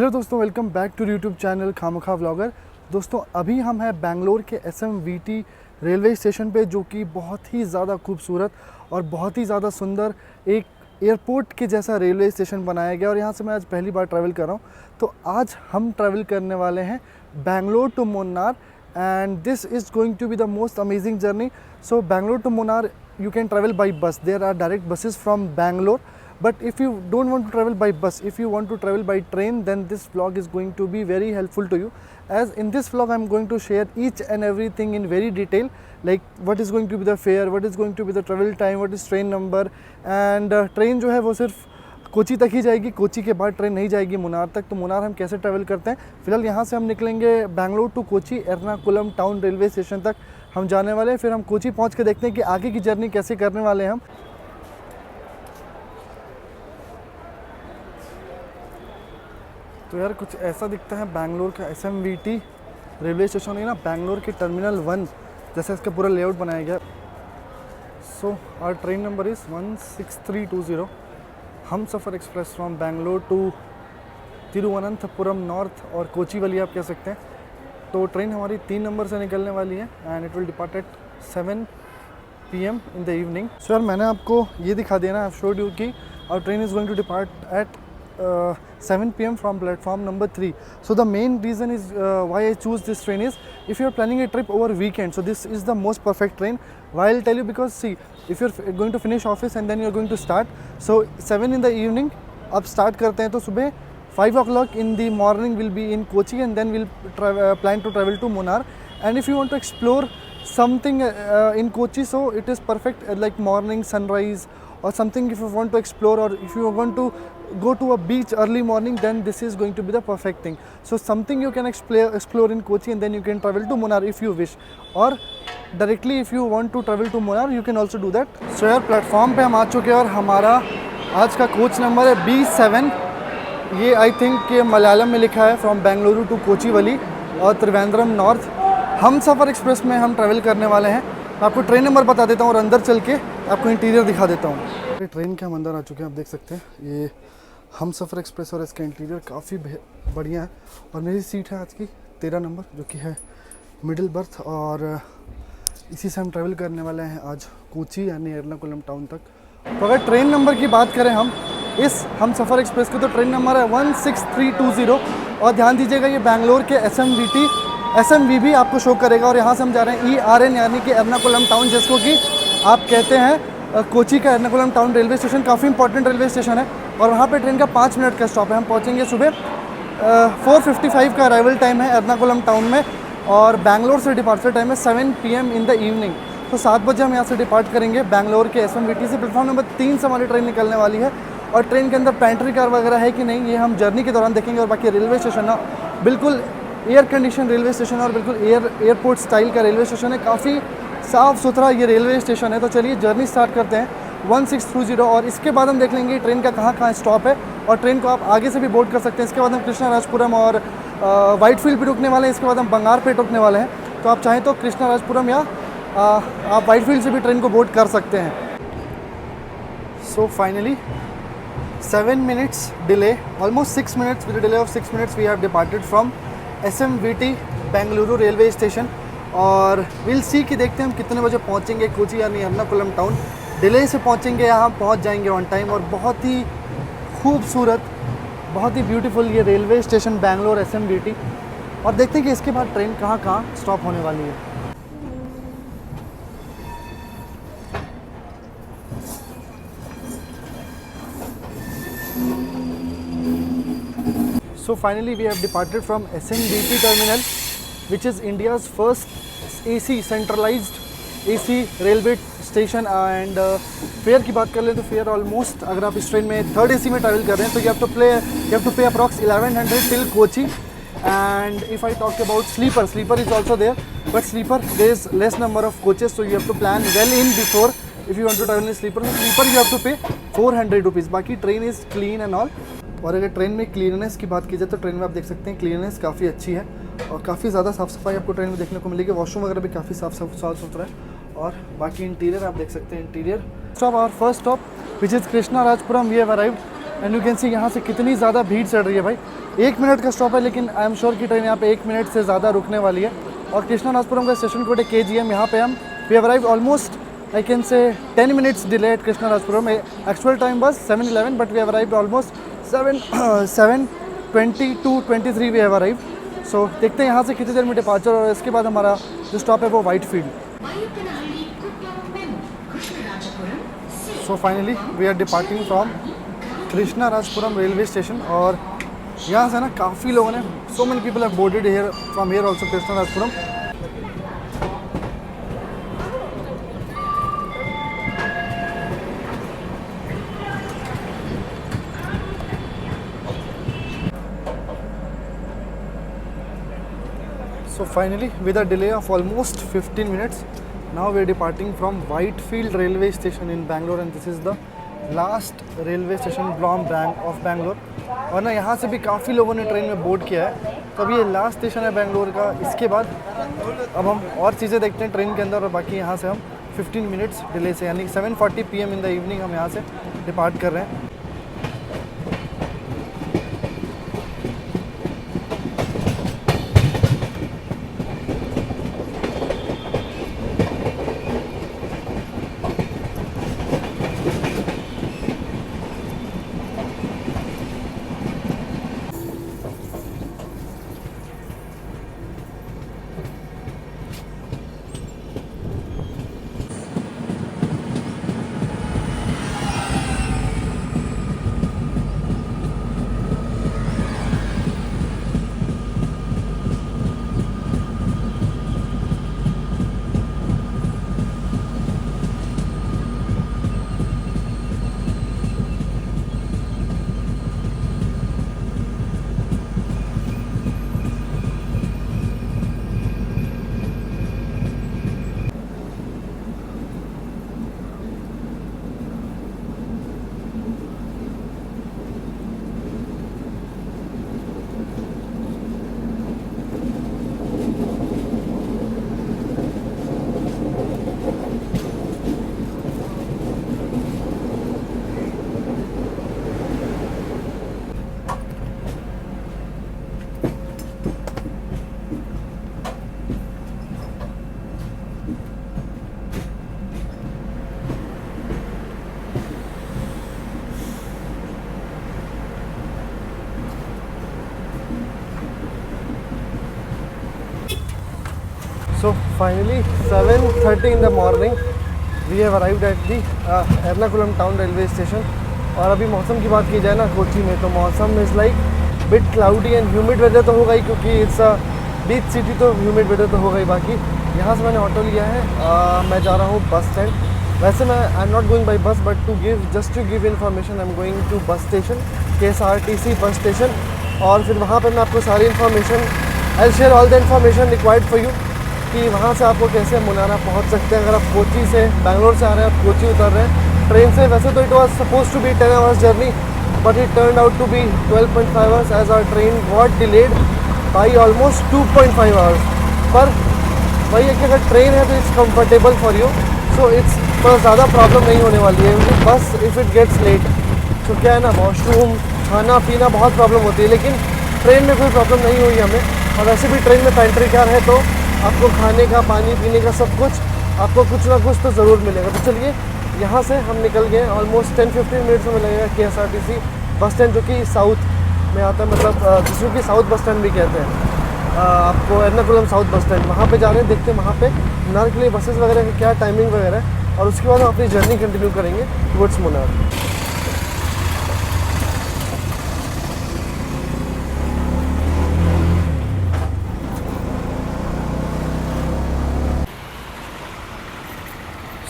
Hello दोस्तों, welcome back to YouTube channel Khamkha vlogger. दोस्तों अभी हम हैं बेंगलोर के SMVT रेलवे स्टेशन पे, जो कि बहुत ही ज़्यादा खूबसूरत और बहुत ही ज़्यादा सुंदर एक एयरपोर्ट के जैसा रेलवे स्टेशन बनाया गया। और यहाँ से मैं आज पहली बार ट्रैवल कर रहा हूँ। तो आज हम ट्रैवल करने वाले हैं Bangalore to Munnar, and this is going to be the most amazing journey. So Bangalore to Munnar you can travel by bus. There are direct buses from Bangalore, but if you don't want to travel by bus, if you want to travel by train, then this vlog is going to be very helpful to you, as in this vlog I'm going to share each and everything in very detail, like what is going to be the fare, what is going to be the travel time, what is train number, and train जो है वो सिर्फ कोची तक ही जाएगी। कोची के बाद train नहीं जाएगी मुन्नार तक। तो मुन्नार हम कैसे ट्रैवल करते हैं, फिलहाल यहाँ से हम निकलेंगे Bangalore to Kochi Ernakulam town railway station तक हम जाने वाले हैं। फिर हम कोची पहुँच के देखते हैं कि आगे की जर्नी कैसे करने वाले हैं हम। तो यार कुछ ऐसा दिखता है बेंगलोर का SMVT रेलवे स्टेशन है ना, बेंगलोर के टर्मिनल 1 जैसे इसका पूरा लेआउट बनाया गया। So our train number is 16320 Humsafar express from Bangalore to Thiruvananthapuram north और कोची वाली आप कह सकते हैं। तो ट्रेन हमारी 3 नंबर से निकलने वाली है and it will depart at 7 PM in the evening. So यार मैंने आपको ये दिखा दिया ना, आई शोड यू कि our train is going to depart at 7 PM from platform number 3. So the main reason is why I choose this train is if you are planning a trip over weekend, so this is the most perfect train. Why I'll tell you, because see, if you're going to finish office and then you're going to start, so 7 in the evening अब start करते हैं तो सुबह 5 o'clock in the morning will be in Kochi and then we'll plan to travel to Munnar. And if you want to explore something in Kochi, so it is perfect like morning sunrise or something. If you want to explore or if you want to go to a beach early morning, then this is going to be the perfect thing. So something you can explore in Kochi and then you can travel to Munnar if you wish, or directly if you want to travel to Munnar you can also do that. So यार platform पे हम आ चुके हैं और हमारा आज का coach number है B7। ये आई थिंक ये मलयालम में लिखा है फ्रॉम बेंगलुरु टू कोची वाली और त्रिवेंद्रम नॉर्थ। हम सफ़र एक्सप्रेस में हम ट्रैवल करने वाले हैं। मैं आपको ट्रेन नंबर बता देता हूँ और अंदर चल के आपको इंटीरियर दिखा देता हूँ। ट्रेन के हम अंदर आ चुके हैं, आप देख सकते हैं ये हम सफ़र एक्सप्रेस और इसका इंटीरियर काफ़ी बढ़िया है। और मेरी सीट है आज की 13 नंबर, जो कि है मिडिल बर्थ, और इसी से हम ट्रैवल करने वाले हैं आज कोची यानी एर्नाकुलम टाउन तक। तो अगर ट्रेन नंबर की बात करें हम इस हम सफ़र एक्सप्रेस की, तो ट्रेन नंबर है 16320। और ध्यान दीजिएगा ये बेंगलोर के SMVB आपको शो करेगा। और यहाँ से हम जा रहे हैं ERN यानी कि एर्नाकुलम टाउन, जिसको कि आप कहते हैं कोची का एर्नाकुलम टाउन रेलवे स्टेशन। काफ़ी इंपॉर्टेंट रेलवे स्टेशन है और वहाँ पे ट्रेन का 5 मिनट का स्टॉप है। हम पहुँचेंगे सुबह 4:55 का अराइवल टाइम है एर्नाकुलम टाउन में, और बैंगलोर से डिपार्चर टाइम है 7 PM इन द इवनिंग। तो 7 बजे हम यहाँ से डिपार्ट करेंगे बैंगलोर के SMVT से। प्लेटफॉर्म नंबर 3 से हमारी ट्रेन निकलने वाली है। और ट्रेन के अंदर पेंट्री कार वगैरह है कि नहीं, ये हम जर्नी के दौरान देखेंगे। और बाकी रेलवे स्टेशन ना बिल्कुल एयर कंडीशन रेलवे स्टेशन और बिल्कुल एयरपोर्ट स्टाइल का रेलवे स्टेशन है। काफ़ी साफ़ सुथरा ये रेलवे स्टेशन है। तो चलिए जर्नी स्टार्ट करते हैं 1620, और इसके बाद हम देख लेंगे ट्रेन का कहाँ कहाँ स्टॉप है। और ट्रेन को आप आगे से भी बोर्ड कर सकते हैं। इसके बाद हम कृष्णाराजपुरम और वाइटफील्ड पे रुकने वाले हैं। इसके बाद हम बंगारपेट रुकने वाले हैं। तो आप चाहें तो कृष्णाराजपुरम या आप वाइटफील्ड से भी ट्रेन को बोर्ड कर सकते हैं। So finally 7 minutes delay, almost 6 minutes, with a delay of 6 minutes we have departed from SMVT Bengaluru railway station. और विल सी कि देखते हैं हम कितने बजे पहुंचेंगे कोची यानी एर्नाकुलम टाउन। डिले से पहुंचेंगे यहाँ पहुंच जाएंगे ऑन टाइम। और बहुत ही खूबसूरत, बहुत ही ब्यूटीफुल ये रेलवे स्टेशन बेंगलोर SMVT। और देखते हैं कि इसके बाद ट्रेन कहाँ कहाँ स्टॉप होने वाली है। So finally we have departed from SMVT terminal, which is India's first AC centralized AC railway station। and fair की बात कर लें तो फेयर ऑलमोस्ट, अगर आप इस ट्रेन में 3rd AC में ट्रैवल कर रहे हैं तो you have to pay approx 1100 till Kochi। and if I talk about sleeper is also there, but sleeper there is less number of coaches, so you have to plan well in before if you want to travel in sleeper you have to pay 400 rupees। बाकी train is clean and all. और अगर train में cleanness की बात की जाए तो train में आप देख सकते हैं क्लीननेस काफ़ी अच्छी है और काफ़ी ज़्यादा साफ़ सफाई आपको ट्रेन में देखने को मिलेगी। वॉशरूम वगैरह भी काफ़ी साफ़ सुथरा है। और बाकी इंटीरियर आप देख सकते हैं। Interior stop, our first stop which is Krishnarajapuram. We have arrived and you can see यहाँ से कितनी ज़्यादा भीड़ चढ़ रही है भाई। 1 मिनट का स्टॉप है, लेकिन आई एम श्योर कि ट्रेन यहाँ पे 1 मिनट से ज़्यादा रुकने वाली है। और कृष्णाराजपुरम का स्टेशन कोड है KGM। यहाँ पे हम we arrive almost I can say 10 minutes delay at Krishnarajapuram. Actual time बस 7:11 but we have arrived almost 7:20 to 23 we have arrived. So देखते हैं यहाँ से कितनी देर में डिपार्चर, और इसके बाद हमारा जो स्टॉप है वो Whitefield. So finally we are departing from Krishnarajapuram railway station. और यहाँ से ना काफ़ी लोगों ने, so many people have boarded here from here also Krishnarajapuram. So finally, with a delay of almost 15 minutes, now we are departing from Whitefield railway station in Bangalore, and this is the last railway station of Bangalore। और ना यहाँ से भी काफ़ी लोगों ने train में board किया है, तो अब ये लास्ट स्टेशन है बेंगलोर का। इसके बाद अब हम और चीज़ें देखते हैं ट्रेन के अंदर, और बाकी यहाँ से हम 15 मिनट्स डिले से, यानी 7:40 PM इन द इवनिंग हम यहाँ से डिपार्ट कर रहे हैं। So finally 7:30 in the morning we have arrived at the Ernakulam town railway station. और अभी मौसम की बात की जाए ना कोची में, तो मौसम is like bit cloudy and humid weather तो होगा ही, क्योंकि इट्स अ बीच सिटी, तो ह्यूमिड वेदर तो होगा ही। बाकी यहाँ से मैंने ऑटो लिया है, मैं जा रहा हूँ बस स्टैंड। वैसे मैं I am not going by bus, but just to give information I am going to bus station, KSRTC bus station. और फिर वहाँ पर मैं आपको सारी information, I share all the information required for you, कि वहाँ से आपको कैसे मुनारा पहुँच सकते हैं। अगर आप कोची से, बैंगलोर से आ रहे हैं, आप कोची उतर रहे हैं ट्रेन से। वैसे तो it was suppose to be 10 hours journey, but it turn out to be 12.5 hours as our train got delayed by almost 2.5 hours. पर वही है कि अगर ट्रेन है तो it's comfortable for you, so it's थोड़ा ज़्यादा प्रॉब्लम नहीं होने वाली है। बस इफ़ इट गेट्स लेट, तो क्या है ना, वॉशरूम, खाना पीना बहुत प्रॉब्लम होती है, लेकिन ट्रेन में कोई प्रॉब्लम नहीं हुई हमें। और वैसे भी ट्रेन में पेंट्री कार है, तो आपको खाने का, पानी पीने का सब कुछ, आपको कुछ ना कुछ तो ज़रूर मिलेगा। तो चलिए यहाँ से हम निकल गए। ऑलमोस्ट 10-15 मिनट्स में लगेगा KSRTC बस स्टैंड, जो कि साउथ में आता है, मतलब जिसको कि साउथ बस स्टैंड भी कहते हैं। आपको एर्नाकुलम साउथ बस स्टैंड, वहाँ पे जा रहे हैं। देखते हैं वहाँ पे मुनार के लिए बसेस वगैरह का क्या टाइमिंग वगैरह है, और उसके बाद हम अपनी जर्नी कंटिन्यू करेंगे towards Munnar.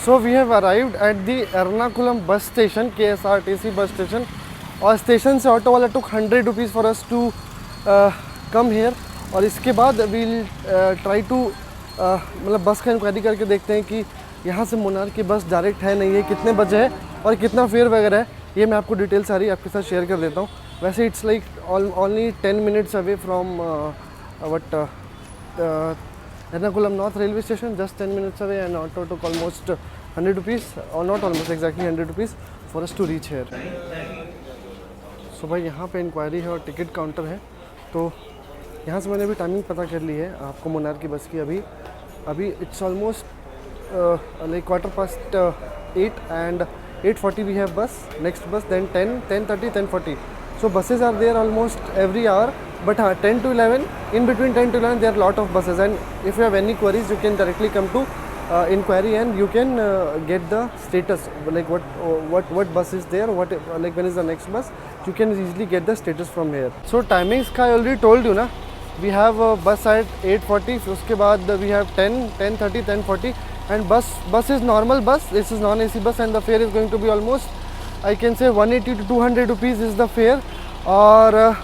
So we have arrived at the Ernakulam bus station, KSRTC bus station, और स्टेशन से ऑटो वाला took 100 rupees for us to come here। और इसके बाद we'll try to मतलब बस का इंक्वायरी करके देखते हैं कि यहाँ से मुनार की बस डायरेक्ट है नहीं है, कितने बजे है और कितना फेयर वगैरह है, ये मैं आपको डिटेल सारी आपके साथ शेयर कर देता हूँ। वैसे it's like only 10 minutes away from Ernakulam North railway station, just 10 minutes away, and auto took almost 100 rupees, or not almost, exactly 100 rupees for us to reach here। सो भाई यहाँ पे इंक्वायरी है और टिकट काउंटर है, तो यहाँ से मैंने अभी टाइमिंग पता कर ली है आपको मुन्नार की बस की। अभी it's almost like 8:15 and 8:40 we have bus, next bus, then 10, 10:30, 10:40. So buses are there almost every hour, but 10 to 11, in between 10 to 11 there are lot of buses, and if you have any queries you can directly come to inquiry and you can get the status, like what bus is there, like when is the next bus, you can easily get the status from here. So timings का I already told you ना, we have a bus at 8:40, उसके बाद we have 10, 10:30, 10:40, and bus is normal bus, this is non-AC bus, and the fare is going to be almost I can say 180 to 200 rupees is the fare. और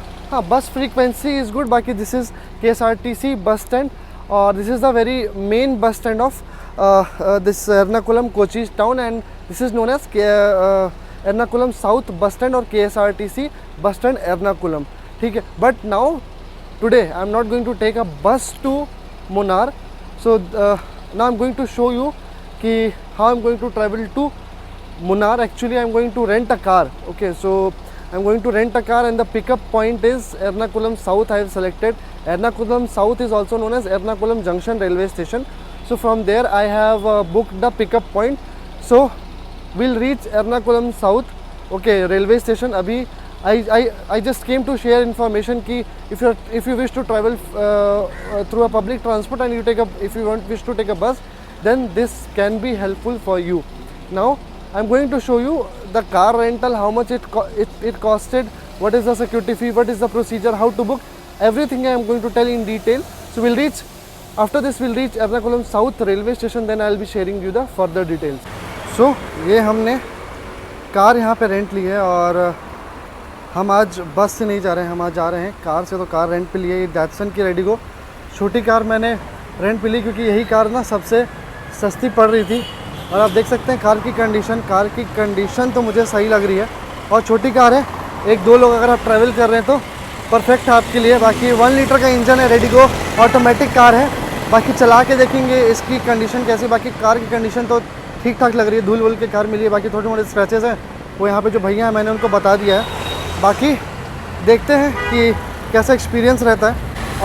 bus frequency is good. बाकी this is KSRTC bus stand, और this is the very main bus stand of this Ernakulam Kochi town, and this is known as Ernakulam South bus stand or KSRTC bus stand Ernakulam, ठीक है. But now today I am not going to take a bus to Munnar, so now I am going to show you कि how I am going to travel to Munnar. Actually I am going to rent a car. Okay, so I am going to rent a car and the pickup point is Ernakulam South. I have selected Ernakulam South is also known as Ernakulam Junction railway station. So from there I have booked the pickup point. So we'll reach Ernakulam South, okay, railway station. Abhi I just came to share information ki if you wish to travel through a public transport and if you wish to take a bus, then this can be helpful for you. Now I'm going to show you the car rental, how much it costed, what is the security fee, what is the procedure, how to book, everything I am going to tell in detail. So after this we'll reach Ernakulam South railway station, then I'll be sharing you the further details. So ये हमने car यहाँ पे rent ली है, और हम आज बस से नहीं जा रहे हैं, हम आज जा रहे हैं कार से. तो कार रेंट पे लिए, डैटसन की रेडिगो छोटी कार मैंने रेंट पे ली क्योंकि यही कार ना सबसे सस्ती पड़ रही थी. और आप देख सकते हैं कार की कंडीशन तो मुझे सही लग रही है, और छोटी कार है, 1-2 लोग अगर आप ट्रैवल कर रहे हैं तो परफेक्ट है आपके लिए. बाकी 1 लीटर का इंजन है, रेडिगो ऑटोमेटिक कार है. बाकी चला के देखेंगे इसकी कंडीशन कैसी. बाकी कार की कंडीशन तो ठीक ठाक लग रही है, धूल के कार मिली है. बाकी थोड़े मोटे स्क्रैचेस हैं, वो यहाँ पे जो भैया हैं मैंने उनको बता दिया है. बाकी देखते हैं कि कैसा एक्सपीरियंस रहता है,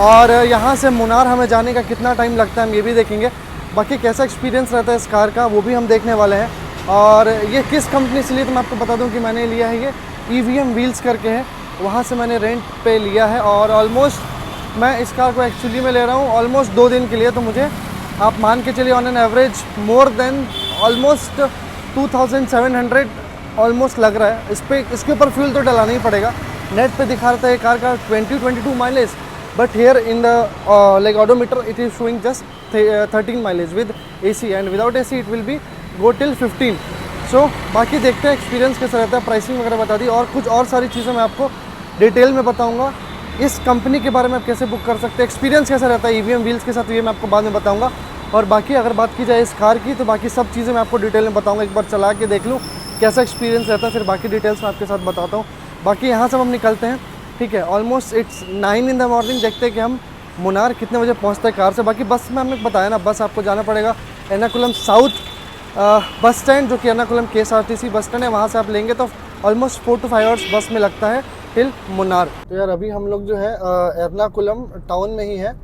और यहाँ से मुन्नार हमें जाने का कितना टाइम लगता है हम ये भी देखेंगे. बाकी कैसा एक्सपीरियंस रहता है इस कार का वो भी हम देखने वाले हैं. और ये किस कंपनी से लिए तो मैं आपको बता दूं कि मैंने लिया है ये EVM व्हील्स करके है, वहाँ से मैंने रेंट पे लिया है. और ऑलमोस्ट मैं इस कार को एक्चुअली में ले रहा हूँ ऑलमोस्ट 2 दिन के लिए, तो मुझे आप मान के चलिए on an average more than almost 2700 almost लग रहा है. इसके ऊपर फ्यूल तो डलाना ही पड़ेगा. नेट पे दिखा रहा था ये कार का 22 mileage, but here in the like odometer it is showing just 13 mileage with AC, and without AC it will be go till 15. So बाकी देखते हैं एक्सपीरियंस कैसा रहता है. प्राइसिंग वगैरह बता दी, और कुछ और सारी चीज़ें मैं आपको डिटेल में बताऊंगा. इस कंपनी के बारे में आप कैसे बुक कर सकते हैं, एक्सपीरियंस कैसा रहता है EVM व्हील्स के साथ, ये मैं आपको बाद में बताऊँगा. और बाकी अगर बात की जाए इस कार की, तो बाकी सब चीज़ें मैं आपको डिटेल में बताऊँगा. एक बार चला के देख लूँ कैसा एक्सपीरियंस रहता है, फिर बाकी डिटेल्स मैं आपके साथ बताता हूँ. बाकी यहाँ से हम निकलते हैं, ठीक है. Almost it's 9 in the morning. देखते हैं कि हम मुन्नार कितने बजे पहुँचते हैं कार से. बाकी बस में हमने बताया ना, बस आपको जाना पड़ेगा एर्नाकुलम साउथ बस स्टैंड, जो कि एर्नाकुलम KSRTC बस स्टैंड है. वहाँ से आप लेंगे तो ऑलमोस्ट 4 to 5 hours बस में लगता है टिल मुन्नार. तो यार अभी हम लोग जो है एर्नाकुलम टाउन में ही है,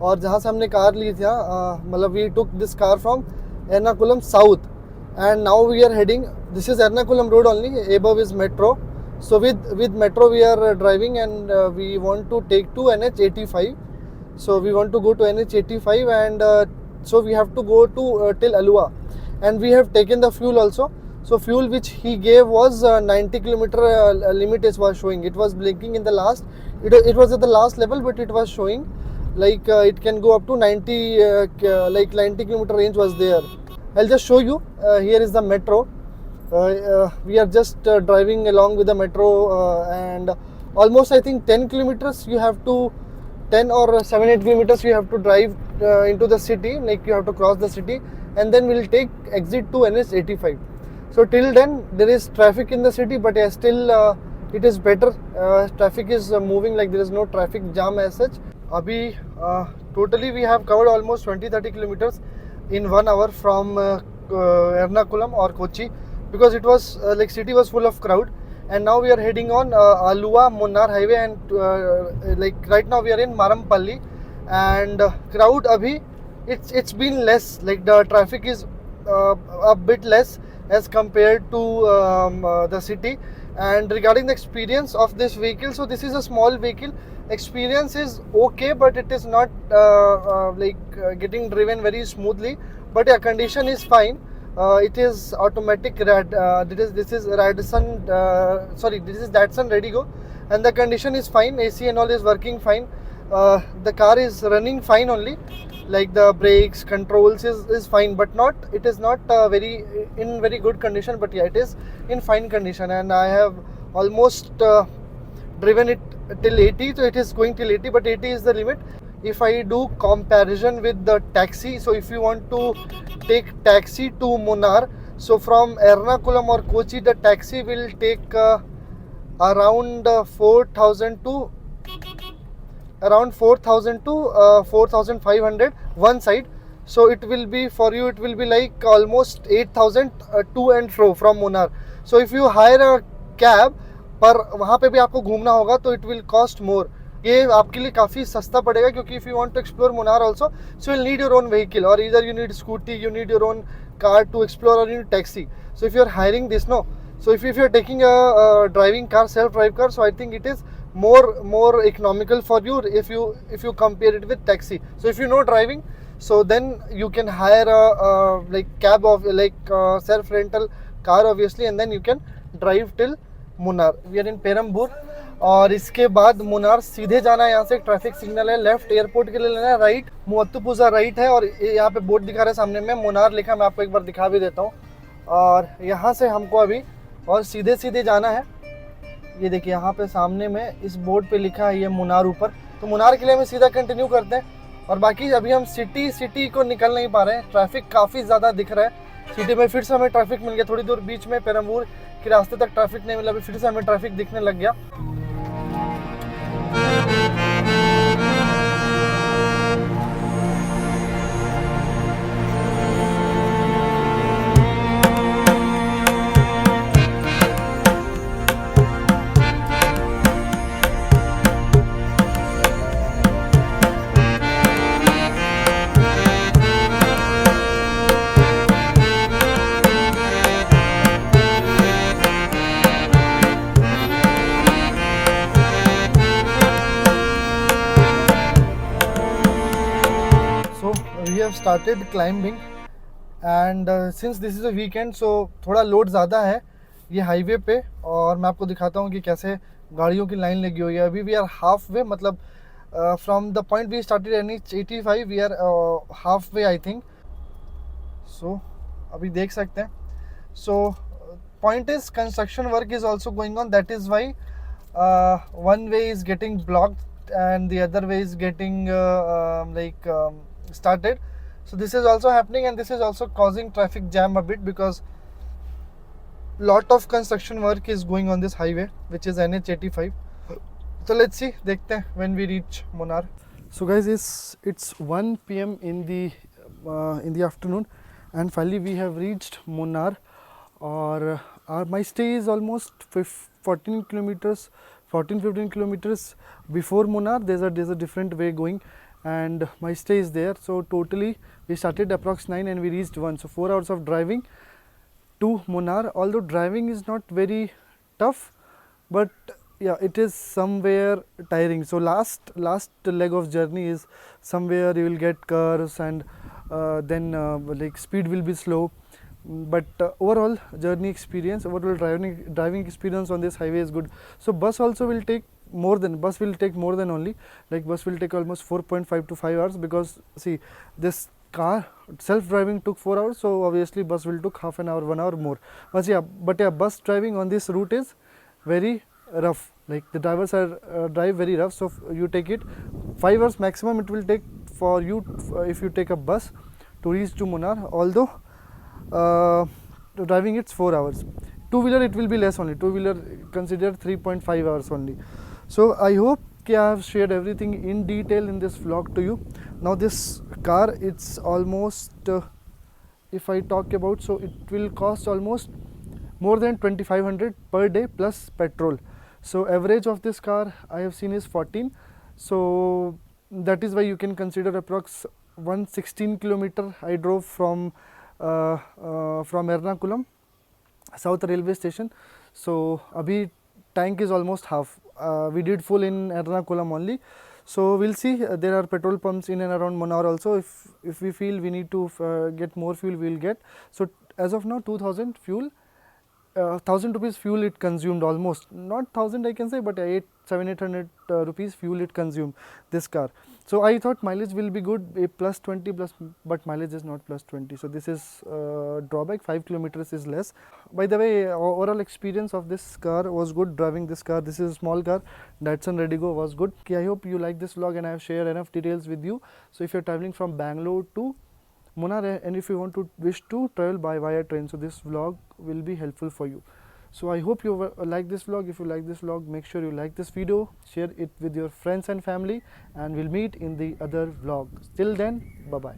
और जहाँ से हमने कार ली थी, मतलब we took this car from Ernakulam south, and now we are heading, this is Ernakulam road only, above is metro. So with metro we are driving, and we want to take to NH85. So we want to go to NH85, and so we have to go to till Alua, and we have taken the fuel also. So fuel which he gave was 90 kilometer limit was showing. It was blinking in the last, it was at the last level, but it was showing like it can go up to 90 like 90 kilometer range was there. I'll just show you. Here is the metro. We are just driving along with the metro, and almost I think 10 kilometers you have to, 10 or 7-8 kilometers you have to drive into the city, like you have to cross the city, and then we'll take exit to NH85. So till then there is traffic in the city, but yeah, still it is better. Traffic is moving, like there is no traffic jam as such. Abhi totally we have covered almost 20-30 kilometers in 1 hour from Ernakulam or Kochi, because it was like city was full of crowd. and now we are heading on Alua Munnar highway, and like right now we are in Marampalli, and crowd abhi it's been less, like the traffic is a bit less as compared to the city. And regarding the experience of this vehicle, so this is a small vehicle, experience is okay, but it is not getting driven very smoothly, but yeah, condition is fine. It is automatic this is Radisson this is Datsun Redigo, and the condition is fine, AC and all is working fine. The car is running fine only, like the brakes controls is fine, but not, it is not very in very good condition, but yeah, it is in fine condition. And I have almost driven it till 80, so it is going till 80, but 80 is the limit. If I do comparison with the taxi, so if you want to take taxi to Munnar, so from Ernakulam or Kochi, the taxi will take around 4,000 to 4,500 one side. So it will be for you, it will be like almost 8,000 to and fro from Munnar. So if you hire a cab, पर वहाँ पे भी आपको घूमना होगा, तो it will cost more. ये आपके लिए काफ़ी सस्ता पड़ेगा, क्योंकि if you want to explore Munnar also, so you'll need your own vehicle, or either you need scooty, you need your own car to explore, or you need taxi. So if you're hiring this, no. So if you're taking a driving car, self-drive car, so I think it is more economical for you if you compare it with taxi. So if you know driving, so then you can hire a like cab of like self rental car obviously, and then you can drive till Munnar. We are in Perambur, और इसके बाद मुन्नार सीधे जाना है. यहाँ से traffic signal है, left airport के लिए लेना है, राइट मुअत्तुपुज़ा राइट है, और यहाँ पे बोर्ड दिखा रहा है सामने में मुन्नार लिखा, मैं आपको एक बार दिखा भी देता हूँ. और यहाँ से हमको अभी और सीधे जाना है. ये देखिए यहाँ पे सामने में इस बोर्ड पे लिखा है ये मुन्नार ऊपर, तो मुन्नार के लिए हमें सीधा कंटिन्यू करते हैं. और बाकी अभी हम सिटी को निकल नहीं पा रहे हैं, ट्रैफिक काफ़ी ज़्यादा दिख रहा है. सिटी में फिर से हमें ट्रैफिक मिल गया, थोड़ी दूर बीच में पेरम्बूर के रास्ते तक ट्रैफिक नहीं मिला, अभी फिर से हमें ट्रैफिक दिखने लग गया. We have started climbing, and since this is a weekend, so थोड़ा लोड ज़्यादा है ये हाईवे पे. और मैं आपको दिखाता हूँ कि कैसे गाड़ियों की लाइन लगी हुई है. अभी वी आर हाफ वे, मतलब from the point we started NH85 we are half way I think. So अभी देख सकते हैं. So point is construction work is also going on, that is why one way is getting blocked and the other way is getting started. So this is also happening, and this is also causing traffic jam a bit, because lot of construction work is going on this highway which is NH85. So let's see, देखते हैं when we reach Munnar. So guys, it's 1 PM in the afternoon, and finally we have reached Munnar. Or my stay is almost 14 kilometers, 14-15 kilometers before Munnar. There's a different way going, and my stay is there. So totally we started approx 9 and we reached 1, so 4 hours of driving to Munnar. Although driving is not very tough, but yeah, it is somewhere tiring. So last leg of journey is somewhere you will get curves, and then like speed will be slow. But overall journey experience, overall driving experience on this highway is good. So bus also will take more than only, like bus will take almost 4.5 to 5 hours, because see, this car self driving took 4 hours, so obviously bus will took half an hour, 1 hour more. But yeah, bus driving on this route is very rough, like the drivers are drive very rough. So you take it 5 hours maximum it will take for you if you take a bus to reach to Munnar. Although driving it's 4 hours. Two-wheeler it will be less only. Two-wheeler consider 3.5 hours only. So I hope I have shared everything in detail in this vlog to you. Now this car, it's almost if I talk about, so it will cost almost more than 2500 per day plus petrol. So average of this car I have seen is 14. So that is why you can consider approx 116 kilometer I drove from Ernakulam South Railway Station. So abhi tank is almost half. We did full in Ernakulam only. So we'll see. There are petrol pumps in and around Munnar also. If we feel we need to get more fuel, we'll get. So as of now, 2000 fuel. 1000 rupees fuel it consumed almost, not 1000 I can say, but 800 rupees fuel it consumed this car. So I thought mileage will be good, a plus 20 plus, but mileage is not plus 20. So this is drawback. 5 kilometers is less. By the way, overall experience of this car was good. Driving this car, this is a small car, Datsun Redigo, was good. Okay, I hope you like this vlog and I have shared enough details with you. So if you're traveling from Bangalore to Munnar, and if you want to wish to travel by via train, so this vlog will be helpful for you. So I hope you like this vlog. If you like this vlog, make sure you like this video, share it with your friends and family, and we'll meet in the other vlog. Till then, bye bye.